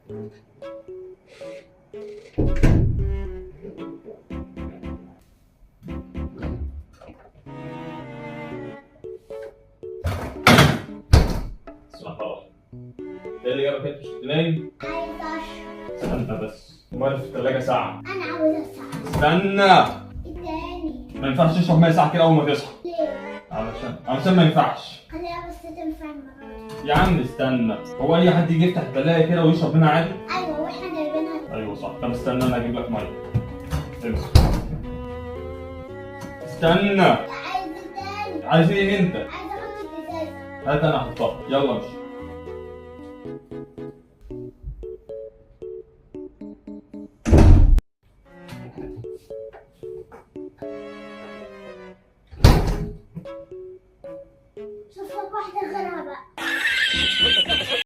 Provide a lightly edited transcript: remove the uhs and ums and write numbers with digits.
اسمع خلاص. ايه اللي جابك انت؟ مش تنام؟ عايز اشرب. استنى بس، الميه في الثلاجة ساقعة. انا عاوز اشرب. استنى. ايه تاني؟ ما ينفعش تشرب ميه ساعة كده أول ما تصحى. ليه؟ علشان ما ينفعش. خليها بس تنفع المرة دي. يا عم استنى، هو أي حد يجي يفتح الثلاجة كده ويشرب منها عادي؟ ايوه واحنا جايبينها. أيوه صح. طب استنى أنا أجيب لك ميه. امسك. استنى. عايز ايه تاني؟ عايز إيه أنت؟ عايز احط الازازة. هات أنا أحطها، يلا امشي.